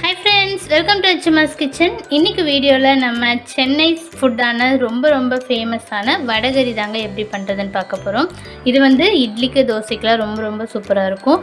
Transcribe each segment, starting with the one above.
Hi friends, welcome to Achuma'S kitchen. இன்னைக்கு வீடியோல நம்ம சென்னை ஃபுட்டான ரொம்ப ஃபேமஸான வடகரி தாங்க எப்படி பண்றதுன்னு பார்க்க போறோம். இது வந்து இட்லிக்கு தோசைக்குலாம் ரொம்ப சூப்பரா இருக்கும்.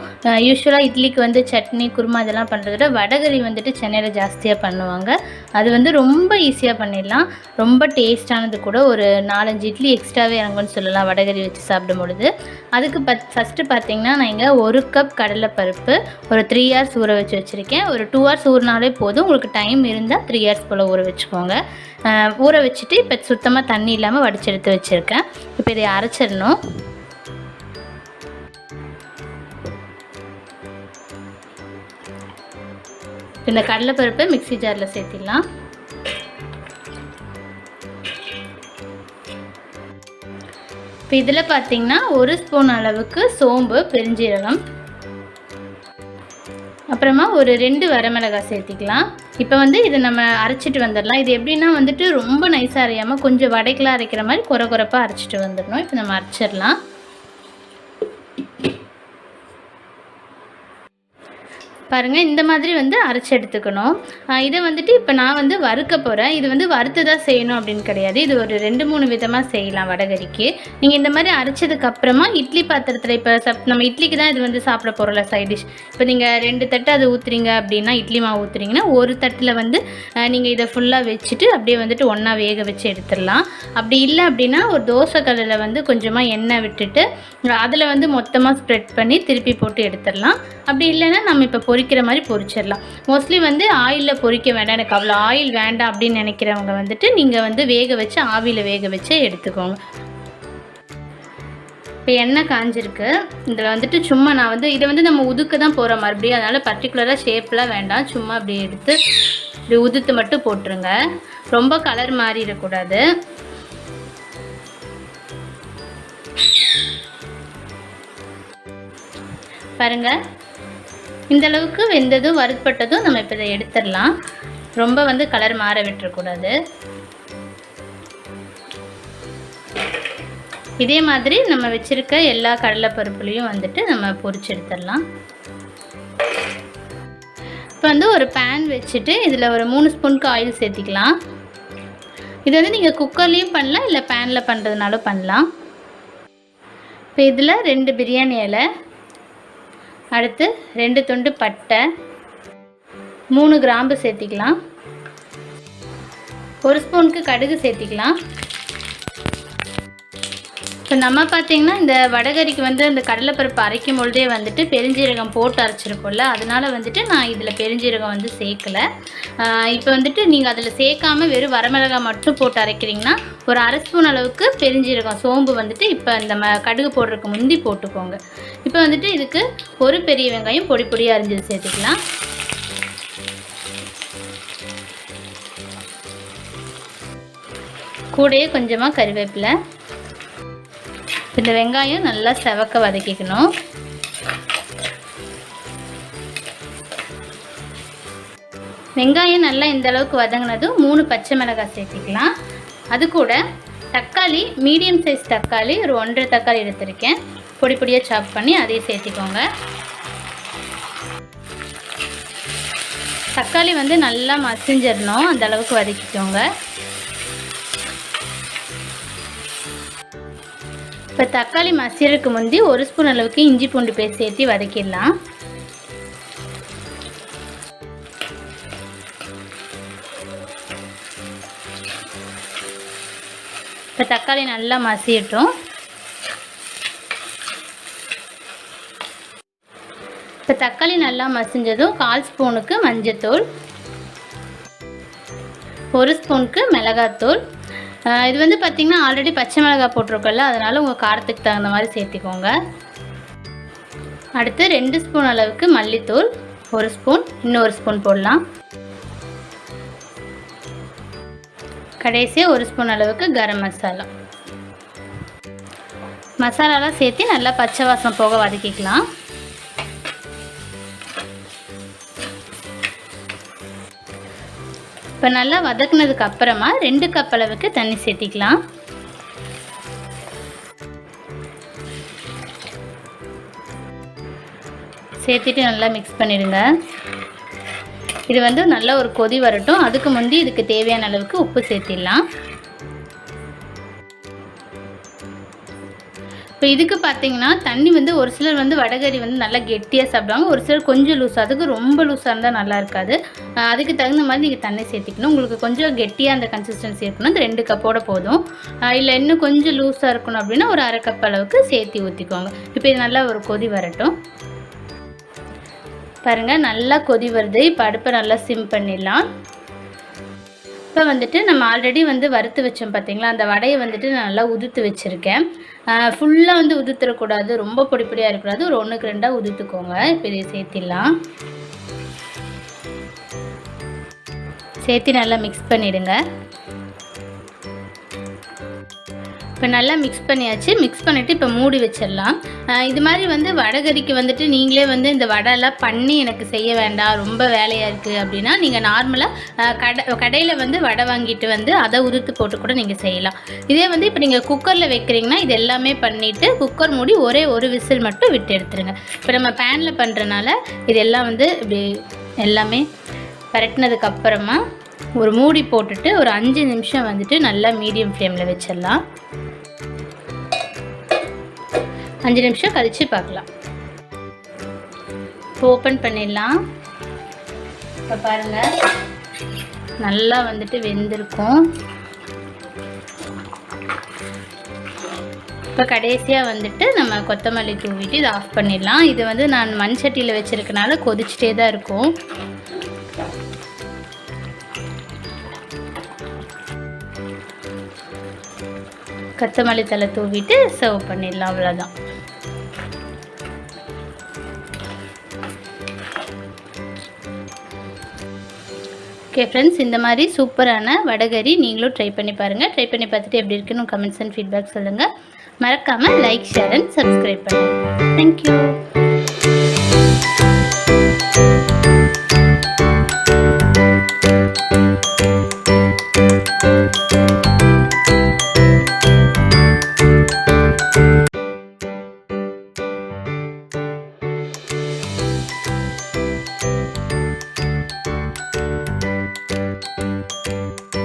யூசுவலா இட்லிக்கு வந்து சட்னி குருமா இதெல்லாம் பண்றத விட வடகரி வந்துட்டு சென்னையில ஜாஸ்தியா பண்ணுவாங்க. அது வந்து ரொம்ப ஈஸியா பண்ணிடலாம். ரொம்ப டேஸ்டானது கூட. ஒரு 4-5 இட்லி எக்ஸ்ட்ராவே இறங்கும்னு சொல்லலாம் வடகரி வச்சு சாப்பிடும்பொழுது. அதுக்கு ஃபஸ்ட்டு பார்த்தீங்கன்னா நான் இங்கே 1 கப் கடலைப்பருப்பு ஒரு 3 hours ஊற வச்சு வச்சுருக்கேன். ஒரு 2 hours ஊறினாலே போதும். உங்களுக்கு டைம் இருந்தால் 3 hours போல் ஊற வச்சுக்கோங்க. ஊற வச்சுட்டு இப்போ சுத்தமாக தண்ணி இல்லாமல் வடிச்சு எடுத்து வச்சுருக்கேன். இப்போ இதை அரைச்சிடணும். இந்த கடலைப்பருப்பை மிக்ஸி ஜாரில் சேர்த்திடலாம். இப்போ இதில் பார்த்தீங்கன்னா 1 ஸ்பூன் அளவுக்கு சோம்பு பெருஞ்சீரகம், அப்புறமா ஒரு 2 வரமிளகாய் சேர்த்திக்கலாம். இப்போ வந்து இதை நம்ம அரைச்சிட்டு வந்துடலாம். இது எப்படின்னா வந்துட்டு ரொம்ப நைஸாக அரையாமல் கொஞ்சம் வடைக்கெலாம் அரைக்கிற மாதிரி குறைப்பாக அரைச்சிட்டு வந்துடணும். இப்போ நம்ம அரைச்சிடலாம். பாருங்கள், இந்த மாதிரி வந்து அரைச்சி எடுத்துக்கணும். இதை வந்துட்டு இப்போ நான் வந்து வறுக்க போகிறேன். இது வந்து வறுத்து தான் செய்யணும் அப்படின்னு கிடையாது. இது ஒரு 2-3 விதமாக செய்யலாம் வடகரிக்கு. நீங்கள் இந்த மாதிரி அரைச்சதுக்கப்புறமா இட்லி பாத்திரத்தில் இப்போ நம்ம இட்லிக்கு தான் இது வந்து சாப்பிட போகிறோம்ல சைட் டிஷ். இப்போ நீங்கள் 2 தட்டு அது ஊற்றுறீங்க அப்படின்னா, இட்லி மாவு ஊற்றுறீங்கன்னா ஒரு தட்டில் வந்து நீங்கள் இதை ஃபுல்லாக வச்சுட்டு அப்படியே வந்துட்டு ஒன்றா வேக வச்சு எடுத்துடலாம். அப்படி இல்லை அப்படின்னா ஒரு தோசை கல்லில் வந்து கொஞ்சமாக எண்ணெய் விட்டுட்டு அதில் வந்து மொத்தமாக ஸ்ப்ரெட் பண்ணி திருப்பி போட்டு எடுத்துடலாம். அப்படி இல்லைன்னா நம்ம இப்போ பொரிக்கிற மாதிரி பொரிச்சிடலாம். மோஸ்ட்லி வந்து ஆயிலில் பொரிக்க வேண்டாம், எனக்கு அவ்வளோ ஆயில் வேண்டாம் அப்படின்னு நினைக்கிறவங்க வந்துட்டு நீங்கள் வந்து வேக வச்சு ஆவியில் வேக வச்சு எடுத்துக்கோங்க. இப்போ எண்ணெய் காஞ்சிருக்கு. இதில் வந்துட்டு சும்மா நான் வந்து இதை வந்து நம்ம உதுக்க தான் போகிற மறுபடியும், அதனால் பர்டிகுலராக ஷேப்லாம் வேண்டாம். சும்மா அப்படி எடுத்து இப்படி உதுத்து மட்டும் போட்டுருங்க. ரொம்ப கலர் மாறிடக்கூடாது. பாருங்கள், இந்த அளவுக்கு வெந்ததும் வறுப்பட்டதும் நம்ம இப்போ இதை எடுத்துடலாம். ரொம்ப வந்து கலர் மாற விட்டுறக்கூடாது. இதே மாதிரி நம்ம வச்சுருக்க எல்லா கடலைப்பருப்புலையும் வந்துட்டு நம்ம பொரிச்சு எடுத்துடலாம். இப்போ வந்து ஒரு பேன் வச்சுட்டு இதில் ஒரு 3 ஸ்பூனுக்கு ஆயில் சேர்த்திக்கலாம். இது வந்து நீங்கள் குக்கர்லேயும் பண்ணலாம், இல்லை பேனில் பண்ணுறதுனாலும் பண்ணலாம். இப்போ இதில் 2 பிரியாணி இலை, அடுத்து 2 துண்டு பட்டை, 3 கிராம்பு சேர்த்திக்கலாம். 1 ஸ்பூனுக்கு கடுகு சேர்த்திக்கலாம். இப்போ நம்ம பார்த்திங்கன்னா இந்த வடகரிக்கு வந்து அந்த கடலைப்பருப்பு அரைக்கும் பொழுதே வந்துட்டு பெருஞ்சீரகம் போட்டு அரைச்சிருக்கோம்ல, அதனால் வந்துட்டு நான் இதில் பெருஞ்சீரகம் வந்து சேர்க்கலை. இப்போ வந்துட்டு நீங்கள் அதில் சேர்க்காமல் வெறும் வரமிளகாய் மட்டும் போட்டு அரைக்கிறீங்கன்னா ஒரு 1/2 ஸ்பூன் அளவுக்கு பெருஞ்சீரகம் சோம்பு வந்துட்டு இப்போ இந்த கடுகு போடுறதுக்கு முந்தி போட்டுக்கோங்க. இப்போ வந்துட்டு இதுக்கு ஒரு பெரிய வெங்காயம் பொடியாக அரிஞ்சது சேர்த்துக்கலாம். கூடயே கொஞ்சமாக கறிவேப்பிலை. இந்த வெங்காயம் நல்லா செவக்க வதக்கிக்கணும். வெங்காயம் நல்லா இந்த அளவுக்கு வதங்கினதும் 3 பச்சை மிளகாய் சேர்த்திக்கலாம். அது கூட தக்காளி, மீடியம் சைஸ் தக்காளி ஒரு 1.5 தக்காளி எடுத்திருக்கேன். பொடியாக சாப் பண்ணி அதையும் சேர்த்திக்கோங்க. தக்காளி வந்து நல்லா மசிஞ்சிடணும், அந்த அளவுக்கு வதக்கிக்கோங்க. இப்போ தக்காளி மசிறதுக்கு முந்தி 1 ஸ்பூன் அளவுக்கு இஞ்சி பூண்டு பேஸ்ட் சேர்த்து வதக்கிடலாம். இப்போ தக்காளி நல்லா மசியட்டும். இப்போ தக்காளி நல்லா மசிஞ்சதும் 1/4 ஸ்பூனுக்கு மஞ்சத்தூள், 1 ஸ்பூனுக்கு மிளகாத்தூள். இது வந்து பார்த்திங்கன்னா ஆல்ரெடி பச்சை மிளகாய் போட்டிருக்கோம்ல, அதனால் உங்கள் காரத்துக்கு தகுந்த மாதிரி சேர்த்திக்கோங்க. அடுத்து 2 ஸ்பூன் அளவுக்கு மல்லித்தூள், 1 ஸ்பூன், இன்னும் 1 ஸ்பூன் போடலாம். கடைசியாக 1 ஸ்பூன் அளவுக்கு கரம் மசாலா. மசாலாலாம் சேர்த்து நல்லா பச்சை வாசம் போக வதக்கிக்கலாம். இப்போ நல்லா வதக்குனதுக்கு அப்புறமா 2 கப் அளவுக்கு தண்ணி சேர்த்திக்கலாம். சேர்த்துட்டு நல்லா மிக்ஸ் பண்ணிடுங்க. இது வந்து நல்ல ஒரு கொதி வரட்டும். அதுக்கு முந்தி இதுக்கு தேவையான அளவுக்கு உப்பு சேர்த்திடலாம். இப்போ இதுக்கு பார்த்தீங்கன்னா தண்ணி வந்து ஒரு சிலர் வந்து வடகறி வந்து நல்லா கெட்டியாக சாப்பிடுவாங்க, ஒரு சிலர் கொஞ்சம் லூஸாக, அதுக்கு ரொம்ப லூஸாக இருந்தால் நல்லா இருக்காது. அதுக்கு தகுந்த மாதிரி நீங்கள் தண்ணி சேர்த்திக்கணும். உங்களுக்கு கொஞ்சம் கெட்டியாக அந்த கன்சிஸ்டன்சி இருக்கணும், அந்த 2 கப்போட போதும். இல்லை இன்னும் கொஞ்சம் லூஸாக இருக்கணும் அப்படின்னா ஒரு 1/2 கப் அளவுக்கு சேர்த்தி ஊற்றிக்கோங்க. இப்போ இது நல்லா ஒரு கொதி வரட்டும். பாருங்கள் நல்லா கொதி வருது. இப்போ அடுப்பை நல்லா சிம் பண்ணிடலாம். இப்போ வந்துட்டு நம்ம ஆல்ரெடி வந்து வறுத்து வச்சோம் பார்த்தீங்களா, அந்த வடையை வந்துட்டு நான் நல்லா உதுத்து வச்சுருக்கேன். ஃபுல்லாக வந்து உதுத்துறக்கூடாது, ரொம்ப பொடி பொடியாக இருக்கக்கூடாது, ஒரு 1க்கு 2 உதுத்துக்கோங்க. இப்போ இதை சேர்த்திடலாம். சேர்த்து நல்லா மிக்ஸ் பண்ணிவிடுங்க. இப்போ நல்லா மிக்ஸ் பண்ணியாச்சு. மிக்ஸ் பண்ணிவிட்டு இப்போ மூடி வச்சிடலாம். இது மாதிரி வந்து வடகறிக்கு வந்துட்டு நீங்களே வந்து இந்த வடைலாம் பண்ணி எனக்கு செய்ய வேண்டாம், ரொம்ப வேலையாக இருக்குது அப்படின்னா நீங்கள் நார்மலாக கடையில் வந்து வடை வாங்கிட்டு வந்து அதை உதுத்து போட்டு கூட நீங்கள் செய்யலாம். இதே வந்து இப்போ நீங்கள் குக்கரில் வைக்கிறீங்கன்னா இது எல்லாமே பண்ணிவிட்டு குக்கர் மூடி ஒரே ஒரு விசில் மட்டும் விட்டு எடுத்துருங்க. இப்போ நம்ம பேனில் பண்ணுறனால இதெல்லாம் வந்து இப்படி எல்லாமே பரட்டினதுக்கப்புறமா ஒரு மூடி போட்டுட்டு ஒரு 5 நிமிஷம் வந்துட்டு நல்லா மீடியம் ஃப்ளேமில் வச்சிடலாம். 5 நிமிஷம் கழித்து பார்க்கலாம். ஓப்பன் பண்ணிடலாம். இப்போ பாருங்கள் நல்லா வந்துட்டு வெந்திருக்கும். இப்போ கடைசியாக வந்துட்டு நம்ம கொத்தமல்லி தூவிட்டு இதை ஆஃப் பண்ணிடலாம். இது வந்து நான் மண் சட்டியில் வச்சுருக்கனால கொதிச்சுட்டே தான் இருக்கும். கொத்தமல்லி தழை தூவிட்டு சர்வ் பண்ணிடலாம். அவ்வளோதான். ஓகே ஃப்ரெண்ட்ஸ், இந்த மாதிரி சூப்பரான வடகறி நீங்களும் ட்ரை பண்ணி பாருங்கள். ட்ரை பண்ணி பார்த்துட்டு எப்படி இருக்குன்னு கமெண்ட்ஸ் அண்ட் ஃபீட்பேக் சொல்லுங்கள். மறக்காமல் லைக், ஷேர் அண்ட் சப்ஸ்கிரைப் பண்ணுங்கள். தேங்க்யூ.